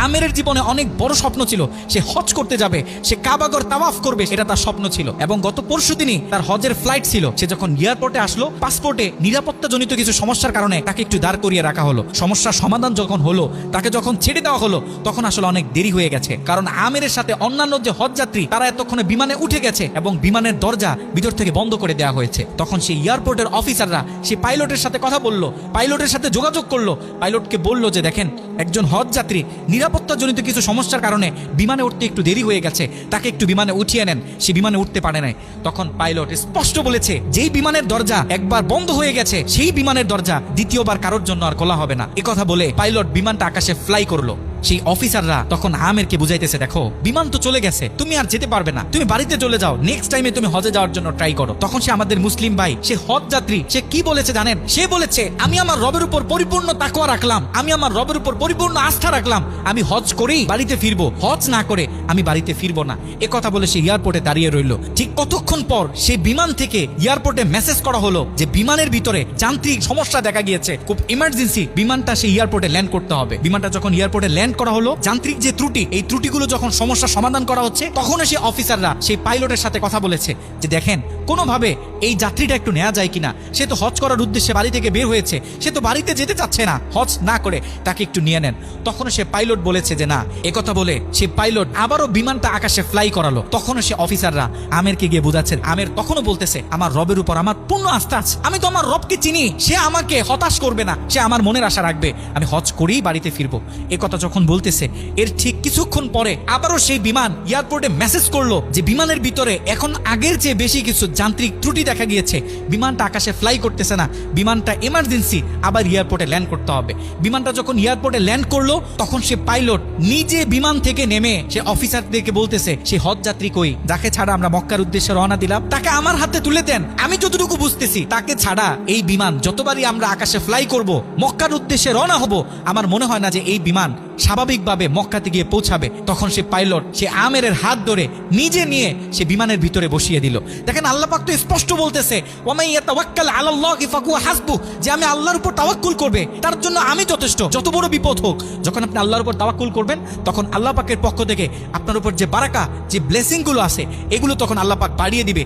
আমেরের জীবনে অনেক বড় স্বপ্ন ছিল, সে হজ করতে যাবে, সে কাবাগর তাওয়াফ করবে, এটা তার স্বপ্ন ছিল। এবং গত পরশুদিনই তার হজের ফ্লাইট ছিল। সে যখন এয়ারপোর্টে আসলো, পাসপোর্টে নিরাপত্তাজনিত কিছু সমস্যার কারণে তাকে একটু দাঁড় করিয়ে রাখা হলো। সমস্যার সমাধান যখন হলো, তাকে যখন ছেড়ে দেওয়া হলো, তখন আসলে অনেক দেরি হয়ে গেছে। কারণ আমেরের সাথে অন্যান্য যে হজ যাত্রী তারা এতক্ষণে বিমানে উঠে গেছে এবং বিমানের দরজা ভিতর থেকে বন্ধ করে দেওয়া হয়েছে। তখন সেই এয়ারপোর্টের অফিসাররা সেই পাইলটের সাথে কথা বললো, পাইলটের সাথে যোগাযোগ করলো, পাইলটকে বলল যে দেখেন, একজন হজ যাত্রী নিরাপত্তাজনিত কিছু সমস্যার কারণে বিমানে উঠতে একটু দেরি হয়ে গেছে, তাকে একটু বিমানে উঠিয়ে নেন, সে বিমানে উঠতে পারে নাই। তখন পাইলট স্পষ্ট বলেছে, যেই বিমানের দরজা একবার বন্ধ হয়ে গেছে সেই বিমানের দরজা দ্বিতীয়বার কারোর জন্য আর খোলা হবে না। একথা বলে পাইলট বিমানটা আকাশে ফ্লাই করলো। সেই অফিসাররা তখন আমেরকে বুঝাইতেছে, দেখো বিমান তো চলে গেছে, তুমি আর যেতে পারবে না, তুমি বাড়িতে চলে যাও, নেক্সট টাইমে তুমি হজে যাওয়ার জন্য ট্রাই করো। তখন সে আমাদের মুসলিম ভাই, সে হজ যাত্রী, সে কি বলেছে জানেন? সে বলেছে, আমি আমার রবের উপর পরিপূর্ণ তাকওয়া রাখলাম, আমি আমার রবের উপর পরিপূর্ণ আস্থা রাখলাম, আমি হজ করেই বাড়িতে ফিরবো, হজ না করে আমি বাড়িতে ফিরবো না। একথা বলে সে এয়ারপোর্টে দাঁড়িয়ে রইল। ঠিক কতক্ষণ পর সেই বিমান থেকে এয়ারপোর্টে মেসেজ করা হলো যে বিমানের ভিতরে যান্ত্রিক সমস্যা দেখা গিয়েছে, খুব ইমার্জেন্সি বিমানটা সেই এয়ারপোর্টে ল্যান্ড করতে হবে। বিমানটা যখন এয়ারপোর্টে ল্যান্ড করা হলো, যান্ত্রিক যে ত্রুটি, এই ত্রুটিগুলো যখন সমস্যা সমাধান করা হচ্ছে, তখন সেই অফিসাররা সেই পাইলটের সাথে কথা বলেছে যে দেখেন, কোনোভাবে এই যাত্রীটা একটু নেওয়া যায় কিনা, সে তো হজ করার উদ্দেশ্যে বাড়ি থেকে বের হয়েছে, সে তো বাড়িতে যেতে চাচ্ছে না, হজ না করে তাকে একটু নিয়ে নেন। তখন সে পাইলট বলেছে যে না। একথা বলে সে পাইলট আবারও বিমানটা আকাশে ফ্লাই করালো। তখন সে অফিসাররা আমেরকে গিয়ে বোঝাচ্ছেন। আমের তখনও বলতেছে, আমার রবের উপর আমার পূর্ণ আস্থা আছে, আমি তো আমার রবকে চিনি, সে আমাকে হতাশ করবে না, সে আমার মনের আশা রাখবে, আমি হজ করেই বাড়িতে ফিরবো। একথা যখন বলতেছে, এর ঠিক কিছুক্ষণ পরে আবারও সেই বিমান এয়ারপোর্টে মেসেজ করলো যে বিমানের ভিতরে এখন আগের চেয়ে বেশি কিছু যান্ত্রিক ত্রুটি দেখা গিয়েছে, বিমানটা আকাশে ফ্লাই করতেছে না, বিমানটা এমার্জেন্সি আবার এয়ারপোর্টে ল্যান্ড করতে হবে। বিমানটা যখন এয়ারপোর্টে ল্যান্ড করলো, তখন সে পাইলট নিজে বিমান থেকে নেমে সে অফিসারদেরকে বলতেছে, সে হজ যাত্রী কই, যাকে ছাড়া আমরা মক্কার উদ্দেশ্যে রওনা দিলাম, তাকে আমার হাতে তুলে দেন। আমি যতটুকু বুঝতেছি, তাকে ছাড়া এই বিমান যতবারই আমরা আকাশে ফ্লাই করব, মক্কার উদ্দেশ্যে রওনা হব, আমার মনে হয় না যে এই বিমান স্বাভাবিকভাবে মক্কাতে গিয়ে পৌঁছাবে। তখন সে পাইলট সে আমেরের হাত ধরে নিজে নিয়ে সে বিমানের ভিতরে বসিয়ে দিল। দেখেন, আল্লাহ পাক তো স্পষ্ট বলতেছে, ওয়ামান ইয়াতাওয়াক্কাল আলাল্লাহি ফাহুয়া হাসবু, যে আমি আল্লাহর উপর তাওয়াক্কুল করবে তার জন্য আমি যথেষ্ট, যত বড় বিপদ হোক। যখন আপনি আল্লাহর উপর তাওয়াক্কুল করবেন, তখন আল্লাহ পাকের পক্ষ থেকে আপনার উপর যে বারাকা, যে ব্লেসিং গুলো আছে, এগুলো তখন আল্লাহ পাক বাড়িয়ে দিবে।